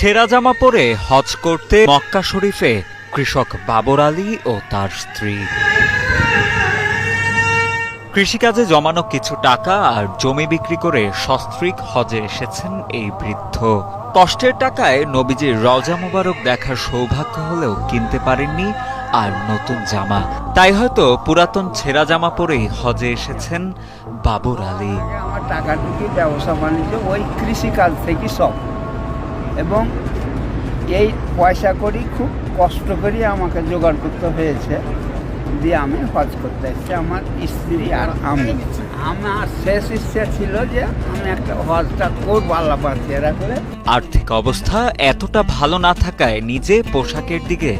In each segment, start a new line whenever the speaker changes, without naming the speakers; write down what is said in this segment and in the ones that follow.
ছেঁড়া জামা পরে হজ করতে মক্কা শরীফে কৃষক বাবর আলী ও তার স্ত্রী। কৃষিকাজে জমানো কিছু টাকা আর জমি বিক্রি করে সস্ত্রীক হজে এসেছেন এই বৃদ্ধ। কষ্টের টাকায় নবীজির রওজা মোবারক দেখার সৌভাগ্য হলেও কিনতে পারেননি আর নতুন জামা, তাই হয়তো পুরাতন ছেঁড়া জামা পরেই হজে এসেছেন বাবর আলী।
আমার টাকা থেকে ব্যবসা বাণিজ্য ওই কৃষিকাজ থেকে সব, এবং এই পয়সা করি খুব কষ্ট করি আমাকে জোগাড় করতে হয়েছে, দিয়ে আমি হজ করতে এসেছি আমার স্ত্রী আর আমি। আমার শেষ ইচ্ছা ছিল যে আমি একটা হজটা করবো আল্লাহ বাঁচিয়ে রাখলে।
আর্থিক অবস্থা এতটা ভালো না থাকায় নিজে পোশাকের দিকে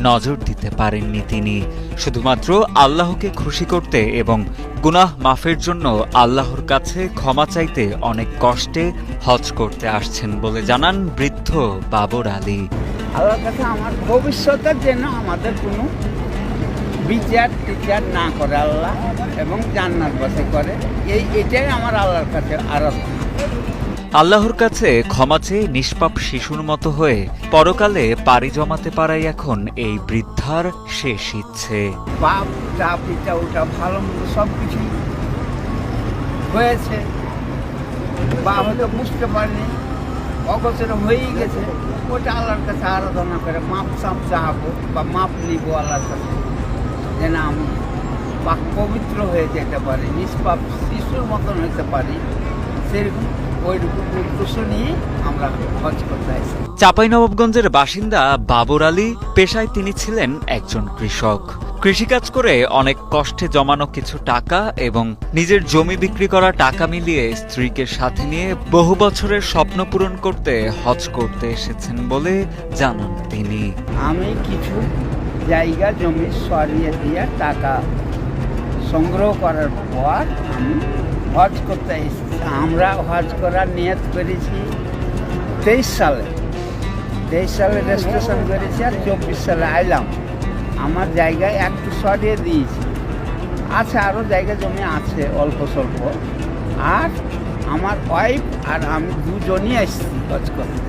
নজর দিতে পারেননি তিনি। শুধুমাত্র আল্লাহকে খুশি করতে এবং গুনাহ মাফের জন্য আল্লাহর কাছে ক্ষমা চাইতে অনেক কষ্টে হজ করতে আসছেন বলে জানান বৃদ্ধ বাবর আলী।
আল্লাহর কাছে আমার ভবিষ্যতের যেন আমাদের কোনো বিচার টিচার না করে আল্লাহ, এবং জান্নাত বাসী করে, এটাই আমার আল্লাহর কাছে আরাধনা।
আল্লাহর কাছে ক্ষমা চেয়ে নিষ্পাপ শিশুর মতো হয়ে পরকালে পাড়ি জমাতে পারাই এখন এই বৃদ্ধার শেষ ইচ্ছে।
বাপ যা পিতা ওটা ভালো মন্দ সব কিছুই হয়েছে, বা হয়তো বুঝতে পারিনি, অগোচর হয়েই গেছে, ওটা আল্লাহর কাছে আরাধনা করে মাপ সাপ চাহাবো বা মাপ নিব আল্লাহর কাছে, যেন আমি পবিত্র হয়ে যেতে পারি, নিষ্পাপ শিশুর মতন হতে পারি, সেরকম ওইরকম উদ্দেশ্য নিয়ে আমরা হজ করতে আসি।
চাঁপাইনবাবগঞ্জের বাসিন্দা বাবর আলী পেশায় তিনি ছিলেন একজন কৃষক। কৃষিকাজ করে অনেক কষ্টে জমানো কিছু টাকা এবং নিজের জমি বিক্রি করা টাকা মিলিয়ে স্ত্রীকে সাথে নিয়ে বহু বছরের স্বপ্ন পূরণ করতে হজ করতে এসেছেন বলে জানান তিনি।
আমি কিছু জায়গা জমি সরিয়ে দিয়ে টাকা সংগ্রহ করার পর আমি হজ করতে এসেছি। আমরা হজ করার নিয়ত করেছি 23 সালে রেজিস্ট্রেশন করেছি, আর 24 সালে আইলাম। আমার জায়গায় একটু সরিয়ে দিয়েছি, আছে আরও জায়গা জমি আছে অল্প স্বল্প, আর আমার ওয়াইফ আর আমি দুজনই এসেছি হজ করতে।